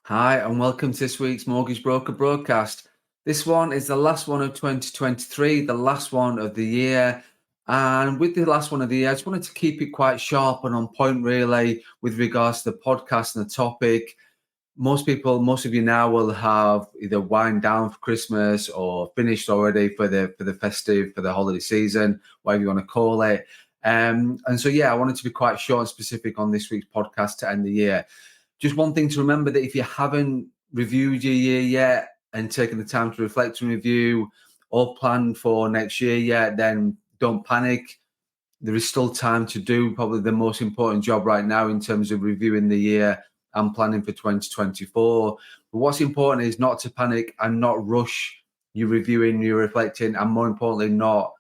Hi, and welcome to this week's Mortgage Broker broadcast. This one is the last one of 2023, the last one of the year. And with the last one of the year, I just wanted to keep it quite sharp and on point, really, with regards to the podcast and the topic. Most of you now will have either wind down for Christmas or finished already for the holiday season, whatever you want to call it. And so, I wanted to be quite short and specific on this week's podcast to end the year. Just one thing to remember, that if you haven't reviewed your year yet and taken the time to reflect and review or plan for next year yet, then don't panic. There is still time to do probably the most important job right now in terms of reviewing the year and planning for 2024. But what's important is not to panic and not rush your reviewing, your reflecting, and more importantly, not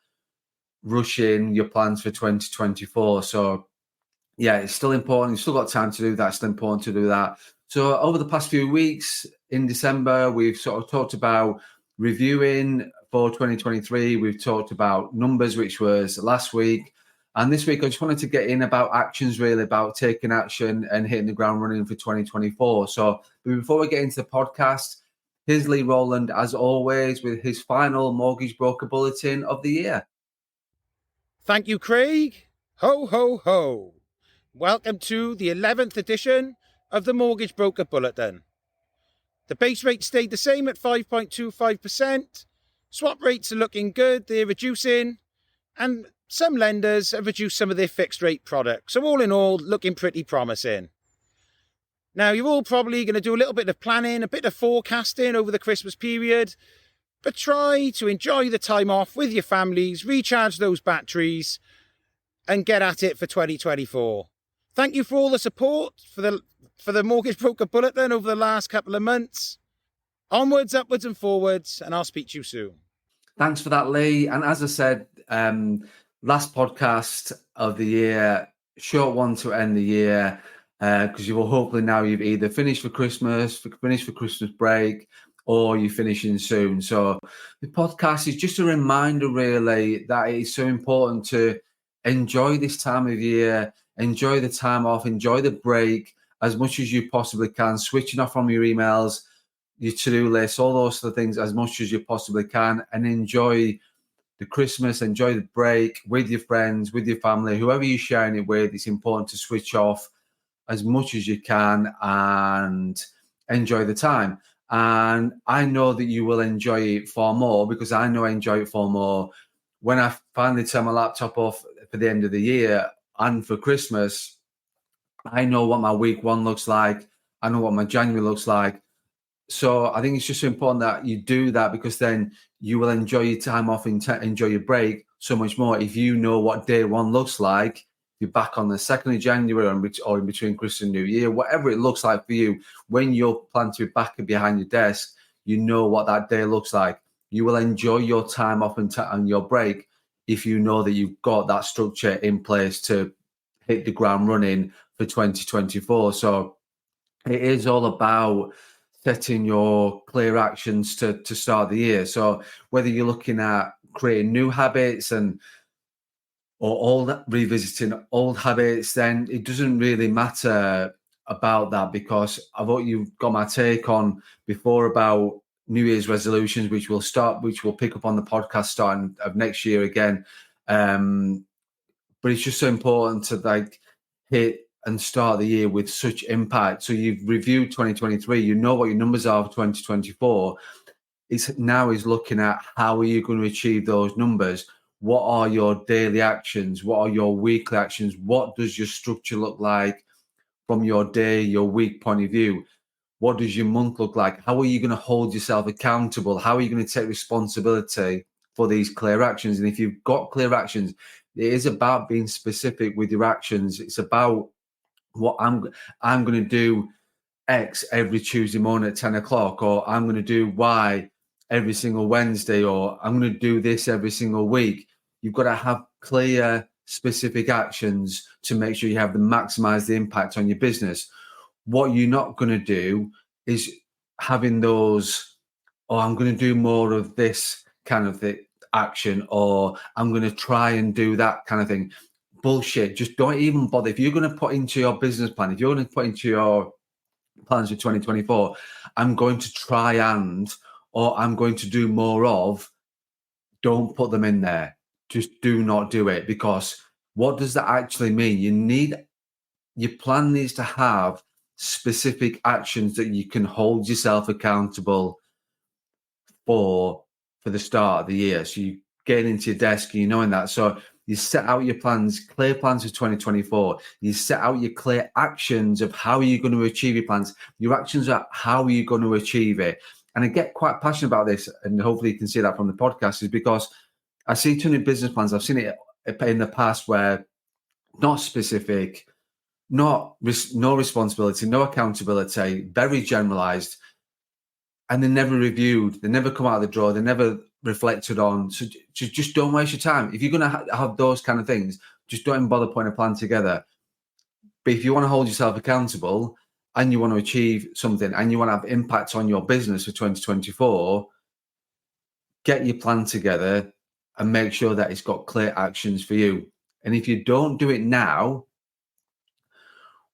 rushing your plans for 2024. So it's still important. You've still got time to do that. It's still important to do that. So over the past few weeks in December, we've sort of talked about reviewing for 2023. We've talked about numbers, which was last week. And this week, I just wanted to get in about actions, really, about taking action and hitting the ground running for 2024. So before we get into the podcast, here's Leigh Rowland, as always, with his final Mortgage Broker Bulletin of the year. Thank you, Craig. Ho, ho, ho. Welcome to the 11th edition of the Mortgage Broker Bulletin. The base rate stayed the same at 5.25%. Swap rates are looking good. They're reducing. And some lenders have reduced some of their fixed rate products. So all in all, looking pretty promising. Now, you're all probably going to do a little bit of planning, a bit of forecasting over the Christmas period. But try to enjoy the time off with your families, recharge those batteries, and get at it for 2024. Thank you for all the support for the Mortgage Broker Bulletin over the last couple of months. Onwards, upwards and forwards, and I'll speak to you soon. Thanks for that, Leigh. And as I said, last podcast of the year, short one to end the year, because you will hopefully now you've either finished for Christmas break, or you're finishing soon. So the podcast is just a reminder, really, that it is so important to enjoy this time of year, enjoy the time off, enjoy the break as much as you possibly can, switching off from your emails, your to-do list, all those sort of things as much as you possibly can, and enjoy the Christmas, enjoy the break with your friends, with your family, whoever you're sharing it with. It's important to switch off as much as you can and enjoy the time. And I know that you will enjoy it far more, because I know I enjoy it far more when I finally turn my laptop off for the end of the year and for Christmas. I know what my week one looks like. I know what my January looks like. So I think it's just so important that you do that, because then you will enjoy your time off and enjoy your break so much more if you know what day one looks like. You're back on the 2nd of January or in between Christmas and New Year, whatever it looks like for you. When you're planning to be back and behind your desk, you know what that day looks like. You will enjoy your time off and your break if you know that you've got that structure in place to hit the ground running for 2024. So it is all about setting your clear actions to start the year. So whether you're looking at creating new habits or revisiting old habits, then it doesn't really matter about that, because I thought you've got my take on before about New Year's resolutions, which we'll pick up on the podcast starting of next year again. But it's just so important to hit and start the year with such impact. So you've reviewed 2023, you know what your numbers are for 2024. It's now is looking at how are you going to achieve those numbers? What are your daily actions? What are your weekly actions? What does your structure look like from your day, your week point of view? What does your month look like? How are you going to hold yourself accountable? How are you going to take responsibility for these clear actions? And if you've got clear actions, it is about being specific with your actions. It's about what I'm going to do X every Tuesday morning at 10 o'clock, or I'm going to do Y every single Wednesday, or I'm going to do this every single week. You've got to have clear, specific actions to make sure you have the maximize the impact on your business. What you're not going to do is having those, I'm going to do more of this kind of action, or I'm going to try and do that kind of thing. Bullshit. Just don't even bother. If you're going to put into your business plan, if you're going to put into your plans for 2024, I'm going to try or I'm going to do more of, don't put them in there. Just do not do it, because what does that actually mean? Your plan needs to have specific actions that you can hold yourself accountable for the start of the year. So you get into your desk and you knowing that. So you set out your plans, clear plans for 2024. You set out your clear actions of how you're going to achieve your plans. Your actions are how are you going to achieve it. And I get quite passionate about this, and hopefully you can see that from the podcast, is because I see too many business plans. I've seen it in the past where not specific, no responsibility, no accountability, very generalized, and they're never reviewed. They never come out of the drawer. They never reflected on. So just don't waste your time. If you're going to have those kind of things, just don't even bother putting a plan together. But if you want to hold yourself accountable and you want to achieve something and you want to have impact on your business for 2024, get your plan together and make sure that it's got clear actions for you. And if you don't do it now,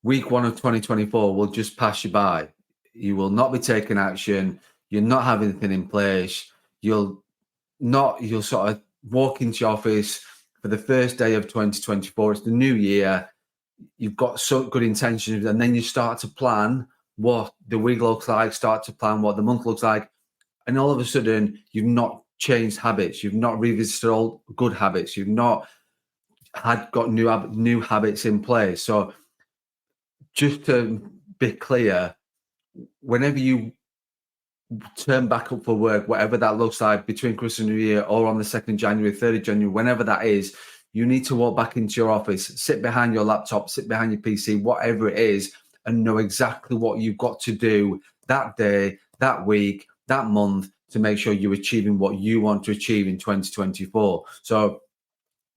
week 1 of 2024 will just pass you by. You will not be taking action. You'll not have anything in place. You'll sort of walk into your office for the first day of 2024. It's the new year. You've got so good intentions, and then you start to plan what the week looks like, start to plan what the month looks like. And all of a sudden, you've not changed habits. You've not revisited all good habits. You've not got new habits in place. So just to be clear, whenever you turn back up for work, whatever that looks like between Christmas and New Year, or on the 2nd January, 3rd of January, whenever that is, you need to walk back into your office, sit behind your laptop, sit behind your PC, whatever it is, and know exactly what you've got to do that day, that week, that month to make sure you're achieving what you want to achieve in 2024. So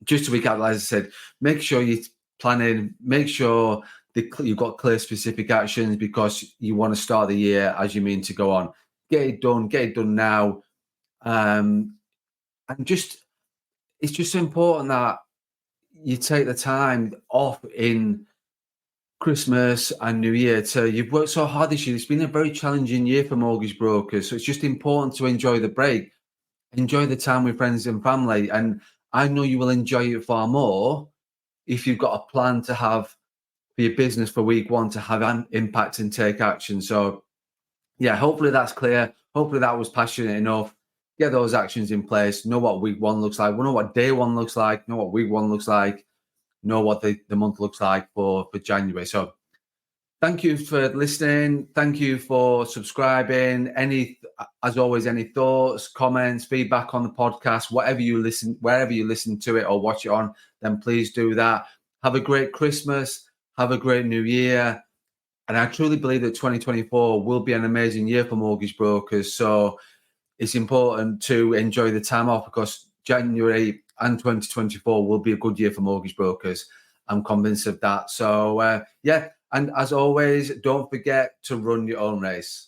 just to recap, as I said, make sure you're planning, make sure you've got clear specific actions, because you want to start the year as you mean to go on. Get it done now. And it's just important that you take the time off in Christmas and New Year. You've worked so hard this year. It's been a very challenging year for mortgage brokers. So it's just important to enjoy the break, enjoy the time with friends and family. And I know you will enjoy it far more if you've got a plan to have for your business for week 1 to have an impact and take action. So yeah, hopefully that's clear. Hopefully that was passionate enough. Get those actions in place. Know what week 1 looks like. Know what day 1 looks like. Know what week 1 looks like. Know what the month looks like for January. So thank you for listening. Thank you for subscribing. As always, any thoughts, comments, feedback on the podcast, wherever you listen to it or watch it on, then please do that. Have a great Christmas. Have a great New Year. And I truly believe that 2024 will be an amazing year for mortgage brokers. So it's important to enjoy the time off, because January and 2024 will be a good year for mortgage brokers. I'm convinced of that. So, yeah. And as always, don't forget to run your own race.